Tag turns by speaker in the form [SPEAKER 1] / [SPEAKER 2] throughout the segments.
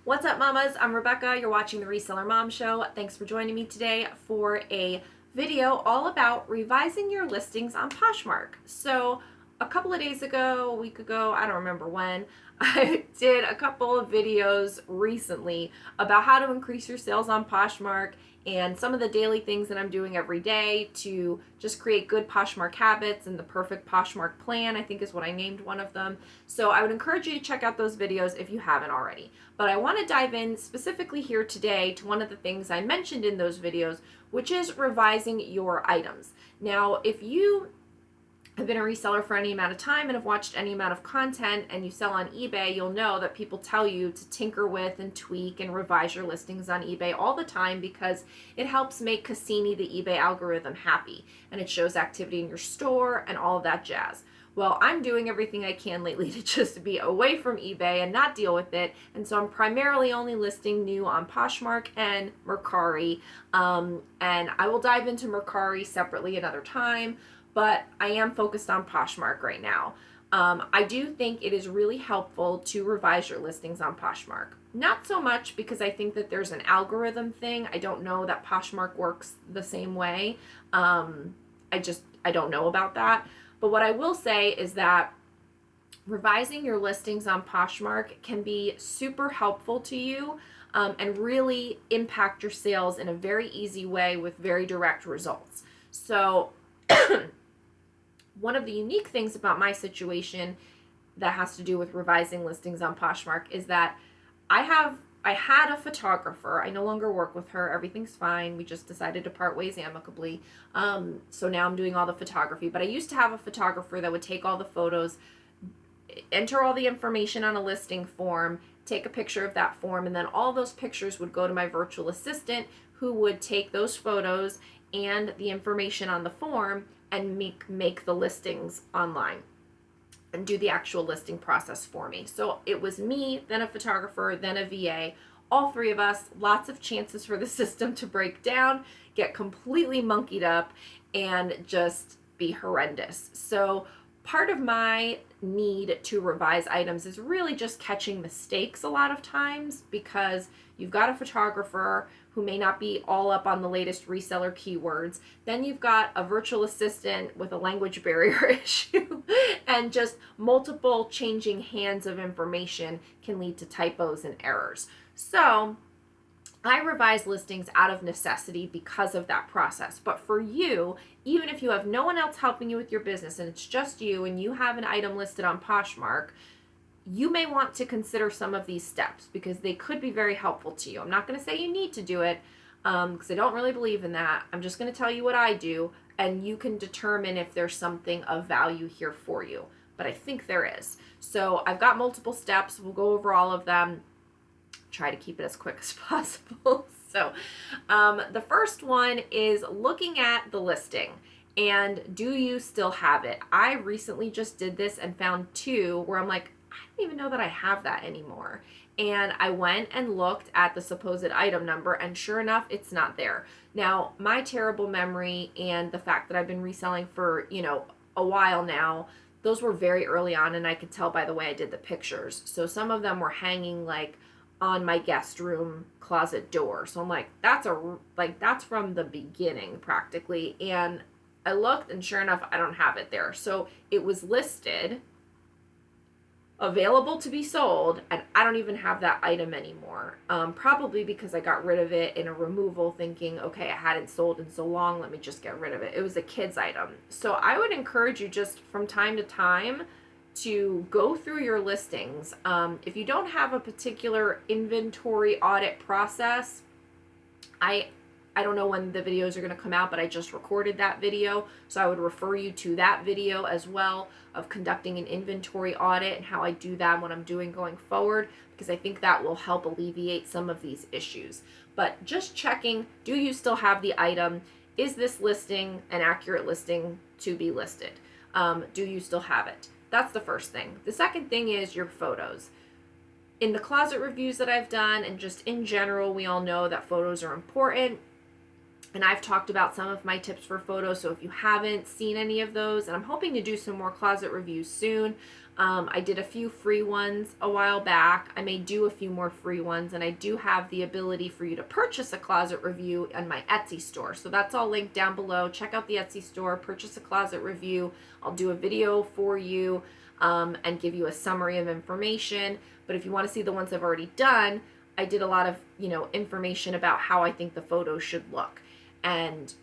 [SPEAKER 1] What's up, mamas? I'm Rebecca. You're watching the Reseller Mom Show. Thanks for joining me today for a video all about revising your listings on Poshmark. So a couple of days ago, a week ago, I don't remember when, I did a couple of videos recently about how to increase your sales on Poshmark and some of the daily things that I'm doing every day to just create good Poshmark habits, and the perfect Poshmark plan, I think, is what I named one of them. So I would encourage you to check out those videos if you haven't already. But I want to dive in specifically here today to one of the things I mentioned in those videos, which is revising your items. Now, if you have been a reseller for any amount of time and have watched any amount of content and you sell on eBay, you'll know that people tell you to tinker with and tweak and revise your listings on eBay all the time because it helps make Cassini, the eBay algorithm, happy, and it shows activity in your store and all of that jazz. Well, I'm doing everything I can lately to just be away from eBay and not deal with it, and so I'm primarily only listing new on Poshmark and Mercari, and I will dive into Mercari separately another time, but I am focused on Poshmark right now. I do think it is really helpful to revise your listings on Poshmark. Not so much because I think that there's an algorithm thing. I don't know that Poshmark works the same way. I don't know about that. But what I will say is that revising your listings on Poshmark can be super helpful to you and really impact your sales in a very easy way with very direct results. So one of the unique things about my situation that has to do with revising listings on Poshmark is that I had a photographer. I no longer work with her. Everything's fine. We just decided to part ways amicably. So now I'm doing all the photography. But I used to have a photographer that would take all the photos, enter all the information on a listing form, take a picture of that form, and then all those pictures would go to my virtual assistant, who would take those photos and the information on the form and make the listings online and do the actual listing process for me. So it was me, then a photographer, then a VA, all three of us, lots of chances for the system to break down, get completely monkeyed up, and just be horrendous. So part of my need to revise items is really just catching mistakes a lot of times, because you've got a photographer who may not be all up on the latest reseller keywords. Then you've got a virtual assistant with a language barrier issue, and just multiple changing hands of information can lead to typos and errors. So I revise listings out of necessity because of that process. But for you, even if you have no one else helping you with your business and it's just you and you have an item listed on Poshmark, you may want to consider some of these steps because they could be very helpful to you. I'm not going to say you need to do it because I don't really believe in that. I'm just going to tell you what I do, and you can determine if there's something of value here for you. But I think there is. So I've got multiple steps. We'll go over all of them. Try to keep it as quick as possible. So the first one is looking at the listing. And do you still have it? I recently just did this and found two where I'm like, I don't even know that I have that anymore. And I went and looked at the supposed item number, and sure enough, it's not there. Now, my terrible memory and the fact that I've been reselling for, a while now, those were very early on, and I could tell by the way I did the pictures. So some of them were hanging like on my guest room closet door. So I'm like, that's from the beginning practically. And I looked, and sure enough, I don't have it there. So it was listed, available to be sold, and I don't even have that item anymore. Probably because I got rid of it in a removal, thinking, okay, I hadn't sold in so long, let me just get rid of it. It was a kid's item. So I would encourage you just from time to time to go through your listings. If you don't have a particular inventory audit process, I don't know when the videos are going to come out, but I just recorded that video. So I would refer you to that video as well, of conducting an inventory audit and how I do that, what I'm doing going forward, because I think that will help alleviate some of these issues. But just checking, do you still have the item? Is this listing an accurate listing to be listed? Do you still have it? That's the first thing. The second thing is your photos. In the closet reviews that I've done, and just in general, we all know that photos are important. And I've talked about some of my tips for photos, so if you haven't seen any of those, and I'm hoping to do some more closet reviews soon. I did a few free ones a while back. I may do a few more free ones, and I do have the ability for you to purchase a closet review on my Etsy store. So that's all linked down below. Check out the Etsy store, purchase a closet review. I'll do a video for you and give you a summary of information. But if you want to see the ones I've already done, I did a lot of, information about how I think the photos should look. And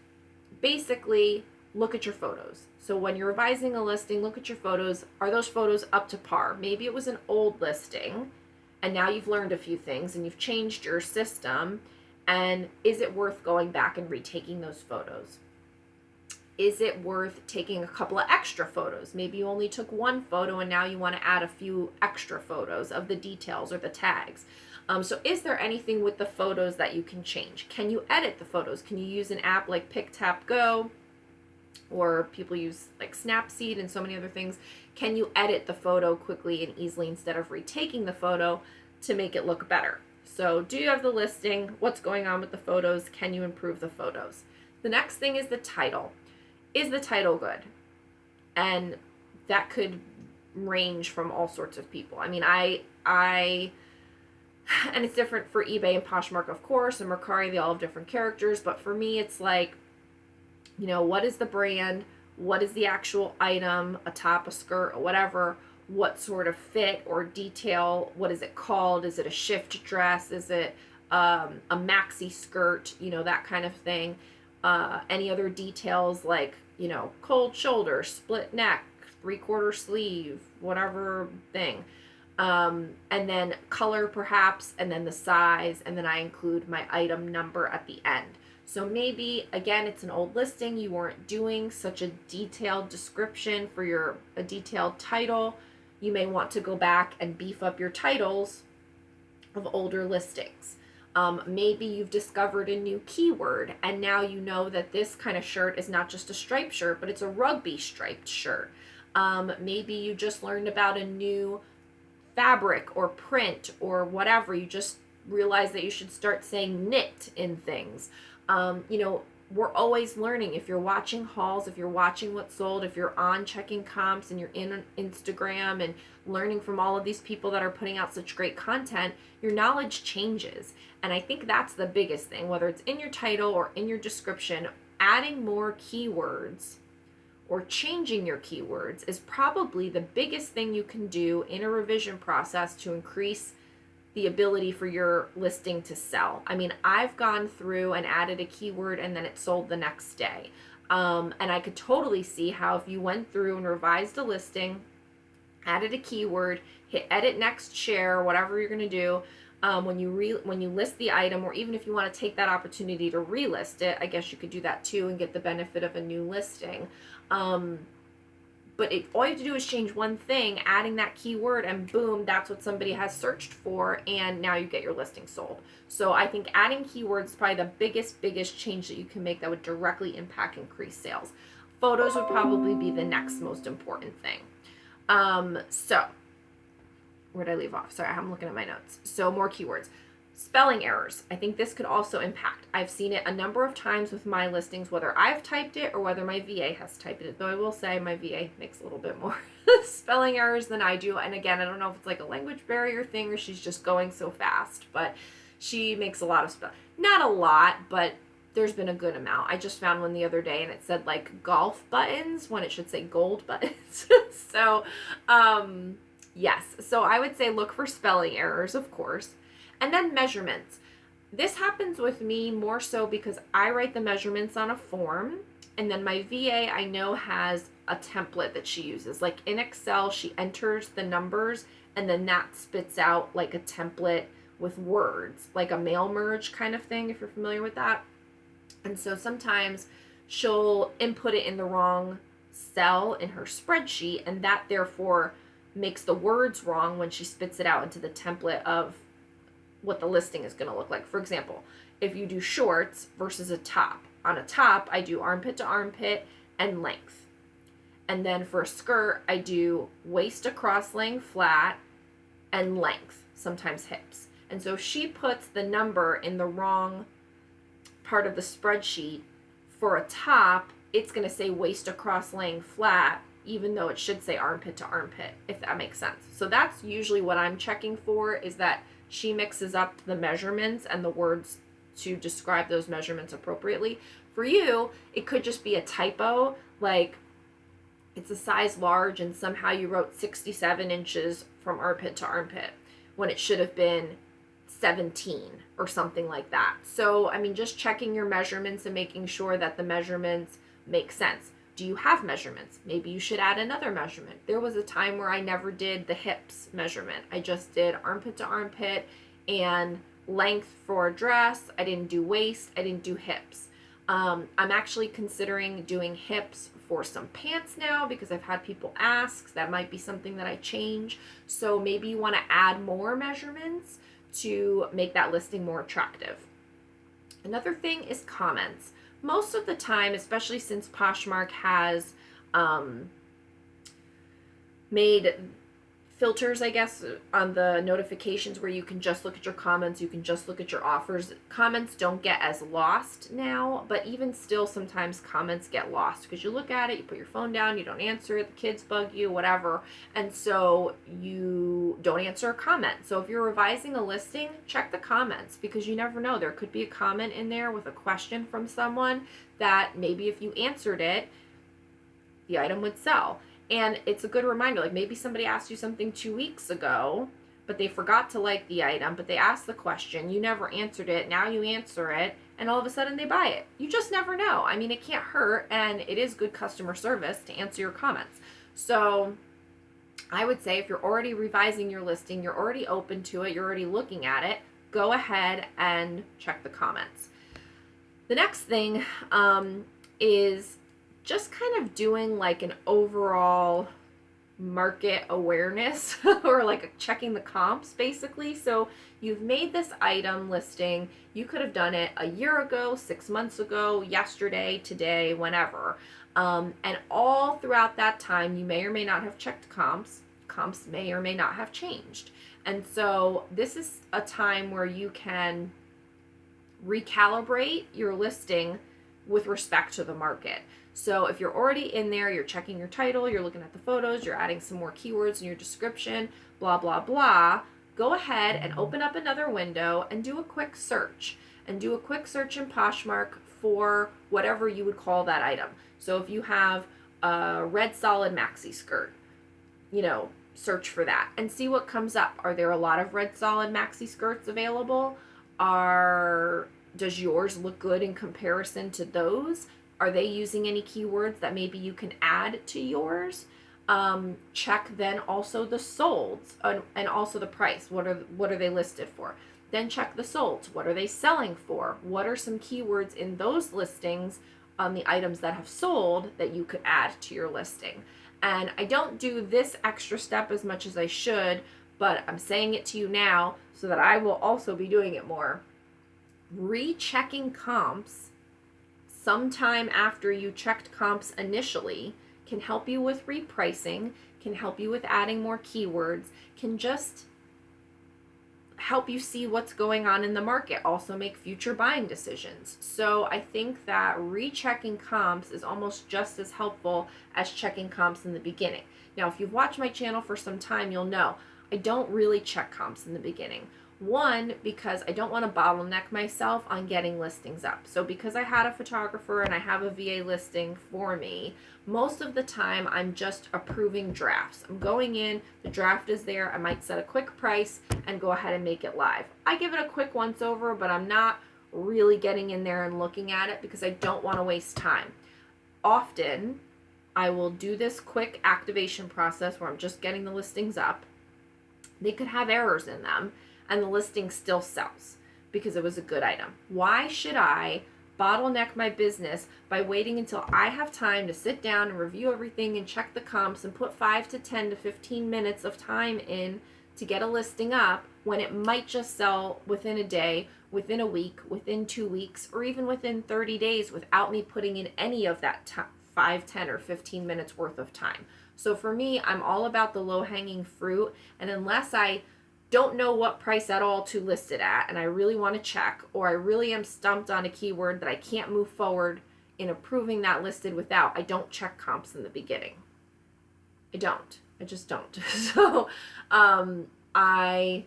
[SPEAKER 1] basically, look at your photos. So when you're revising a listing, look at your photos. Are those photos up to par? Maybe it was an old listing and now you've learned a few things and you've changed your system. And is it worth going back and retaking those photos? Is it worth taking a couple of extra photos? Maybe you only took one photo and now you want to add a few extra photos of the details or the tags. So is there anything with the photos that you can change? Can you edit the photos? Can you use an app like PicTapGo, or people use like Snapseed and so many other things? Can you edit the photo quickly and easily instead of retaking the photo to make it look better? So do you have the listing? What's going on with the photos? Can you improve the photos? The next thing is the title. Is the title good? And that could range from all sorts of people. I mean, and it's different for eBay and Poshmark, of course, and Mercari, they all have different characters. But for me, it's like, what is the brand? What is the actual item, a top, a skirt, or whatever? What sort of fit or detail? What is it called? Is it a shift dress? Is it a maxi skirt? That kind of thing. Any other details like, cold shoulder, split neck, 3/4 sleeve, whatever thing. And then color perhaps, and then the size, and then I include my item number at the end. So maybe, again, it's an old listing, you weren't doing such a detailed description for a detailed title. You may want to go back and beef up your titles of older listings. Maybe you've discovered a new keyword, and now you know that this kind of shirt is not just a striped shirt, but it's a rugby striped shirt. Maybe you just learned about a new fabric or print or whatever. You just realize that you should start saying knit in things. We're always learning. If you're watching hauls, if you're watching what's sold, if you're on checking comps and you're in Instagram and learning from all of these people that are putting out such great content, your knowledge changes. And I think that's the biggest thing, whether it's in your title or in your description, adding more keywords or changing your keywords is probably the biggest thing you can do in a revision process to increase the ability for your listing to sell. I mean, I've gone through and added a keyword and then it sold the next day. And I could totally see how if you went through and revised a listing, added a keyword, hit edit next, share, whatever you're going to do, when you list the item, or even if you want to take that opportunity to relist it, I guess you could do that too and get the benefit of a new listing. But all you have to do is change one thing, adding that keyword, and boom, that's what somebody has searched for, and now you get your listing sold. So I think adding keywords is probably the biggest change that you can make that would directly impact increased sales. Photos would probably be the next most important thing. So where did I leave off? Sorry, I'm looking at my notes. So more keywords. Spelling errors. I think this could also impact. I've seen it a number of times with my listings, whether I've typed it or whether my VA has typed it. Though I will say my VA makes a little bit more spelling errors than I do. And again, I don't know if it's like a language barrier thing or she's just going so fast, but she makes a lot of spell. Not a lot, but there's been a good amount. I just found one the other day and it said like golf buttons when it should say gold buttons. So, yes. So I would say look for spelling errors, of course. And then measurements. This happens with me more so because I write the measurements on a form, and then my VA I know has a template that she uses. Like in Excel, she enters the numbers and then that spits out like a template with words, like a mail merge kind of thing, if you're familiar with that. And so sometimes she'll input it in the wrong cell in her spreadsheet, and that therefore makes the words wrong when she spits it out into the template of what the listing is going to look like. For example, if you do shorts versus a top, on a top I do armpit to armpit and length, and then for a skirt I do waist across laying flat and length, sometimes hips. And so she puts the number in the wrong part of the spreadsheet, for a top, it's going to say waist across laying flat, even though it should say armpit to armpit, if that makes sense. So that's usually what I'm checking for, is that she mixes up the measurements and the words to describe those measurements appropriately. For you, it could just be a typo, like it's a size large and somehow you wrote 67 inches from armpit to armpit when it should have been 17 or something like that. So, I mean, just checking your measurements and making sure that the measurements make sense. Do you have measurements? Maybe you should add another measurement. There was a time where I never did the hips measurement. I just did armpit to armpit and length for a dress. I didn't do waist. I didn't do hips. I'm actually considering doing hips for some pants now because I've had people ask. That might be something that I change. So maybe you want to add more measurements to make that listing more attractive. Another thing is comments. Most of the time, especially since Poshmark has made filters, I guess, on the notifications where you can just look at your comments, you can just look at your offers. Comments don't get as lost now, but even still, sometimes comments get lost because you look at it, you put your phone down, you don't answer it, the kids bug you, whatever, and so you don't answer a comment. So if you're revising a listing, check the comments because you never know. There could be a comment in there with a question from someone that maybe if you answered it, the item would sell. And it's a good reminder, like maybe somebody asked you something 2 weeks ago, but they forgot to like the item, but they asked the question, you never answered it, now you answer it, and all of a sudden they buy it. You just never know. I mean, it can't hurt, and it is good customer service to answer your comments. So I would say if you're already revising your listing, you're already open to it, you're already looking at it, go ahead and check the comments. The next thing is just kind of doing like an overall market awareness or like checking the comps basically. So you've made this item listing. You could have done it a year ago, 6 months ago, yesterday, today, whenever. And all throughout that time, you may or may not have checked comps. Comps may or may not have changed. And so this is a time where you can recalibrate your listing with respect to the market. So if you're already in there, you're checking your title, you're looking at the photos, you're adding some more keywords in your description, blah, blah, blah, go ahead and open up another window and do a quick search. And do a quick search in Poshmark for whatever you would call that item. So if you have a red solid maxi skirt, search for that and see what comes up. Are there a lot of red solid maxi skirts available? Does yours look good in comparison to those? Are they using any keywords that maybe you can add to yours? Check then also the solds and also the price. What are they listed for? Then check the solds. What are they selling for? What are some keywords in those listings on the items that have sold that you could add to your listing? And I don't do this extra step as much as I should, but I'm saying it to you now so that I will also be doing it more. Rechecking comps sometime after you checked comps initially can help you with repricing, can help you with adding more keywords, can just help you see what's going on in the market, also make future buying decisions. So I think that rechecking comps is almost just as helpful as checking comps in the beginning. Now, if you've watched my channel for some time, you'll know I don't really check comps in the beginning. One, because I don't want to bottleneck myself on getting listings up. So because I had a photographer and I have a VA listing for me, most of the time I'm just approving drafts. I'm going in, the draft is there, I might set a quick price and go ahead and make it live. I give it a quick once over, but I'm not really getting in there and looking at it because I don't want to waste time. Often, I will do this quick activation process where I'm just getting the listings up. They could have errors in them, and the listing still sells because it was a good item. Why should I bottleneck my business by waiting until I have time to sit down and review everything and check the comps and put 5 to 10 to 15 minutes of time in to get a listing up when it might just sell within a day, within a week, within 2 weeks, or even within 30 days without me putting in any of that 5, 10, or 15 minutes worth of time? So for me, I'm all about the low-hanging fruit, and unless I don't know what price at all to list it at, and I really want to check, or I really am stumped on a keyword that I can't move forward in approving that listed without, I don't check comps in the beginning. I don't. I just don't. So I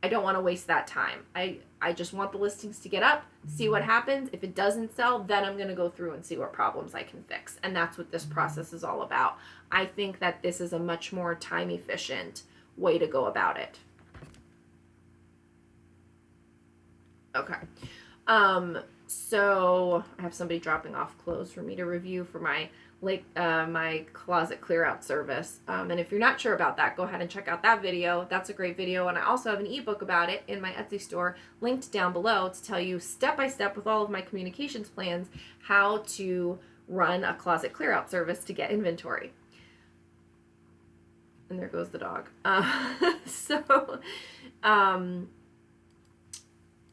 [SPEAKER 1] don't want to waste that time. I just want the listings to get up, see what happens. If it doesn't sell, then I'm going to go through and see what problems I can fix. And that's what this process is all about. I think that this is a much more time efficient way to go about it. Okay. So I have somebody dropping off clothes for me to review for my my closet clear out service. And if you're not sure about that, go ahead and check out that video. That's a great video. And I also have an ebook about it in my Etsy store linked down below to tell you step by step with all of my communications plans how to run a closet clear out service to get inventory. And there goes the dog.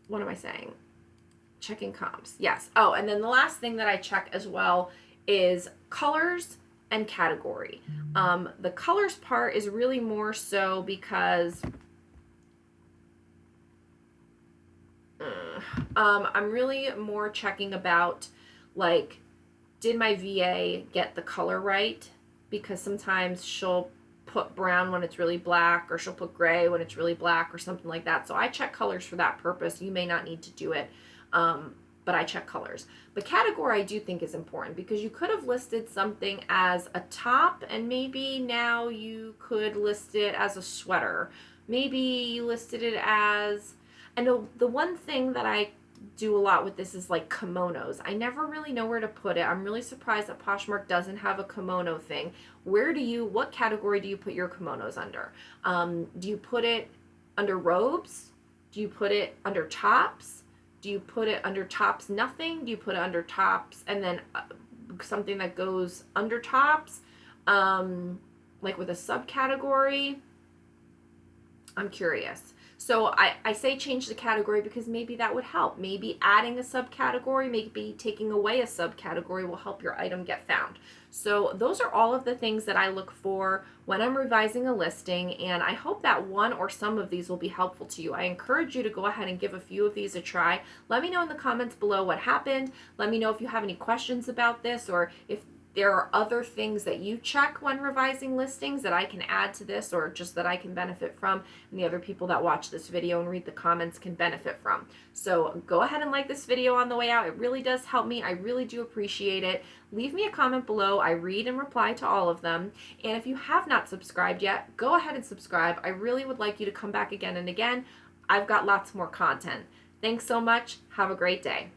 [SPEAKER 1] What am I saying? Checking comps. Yes. Oh, and then the last thing that I check as well is colors and category. The colors part is really more so because I'm really more checking about, like, did my VA get the color right? Because sometimes she'll put brown when it's really black, or she'll put gray when it's really black, or something like that. So I check colors for that purpose. You may not need to do it, but I check colors. But category I do think is important, because you could have listed something as a top, and maybe now you could list it as a sweater. Maybe you listed it as, I know the one thing that I do a lot with this is like kimonos. I never really know where to put it. I'm really surprised that Poshmark doesn't have a kimono thing. What category do you put your kimonos under? Do you put it under robes? Do you put it under tops? Do you put it under tops nothing? Do you put it under tops and then something that goes under tops? Like with a subcategory? I'm curious. So I say change the category because maybe that would help. Maybe adding a subcategory, maybe taking away a subcategory will help your item get found. So those are all of the things that I look for when I'm revising a listing, and I hope that one or some of these will be helpful to you. I encourage you to go ahead and give a few of these a try. Let me know in the comments below what happened. Let me know if you have any questions about this, or if there are other things that you check when revising listings that I can add to this, or just that I can benefit from and the other people that watch this video and read the comments can benefit from. So go ahead and like this video on the way out. It really does help me. I really do appreciate it. Leave me a comment below. I read and reply to all of them. And if you have not subscribed yet, go ahead and subscribe. I really would like you to come back again and again. I've got lots more content. Thanks so much. Have a great day.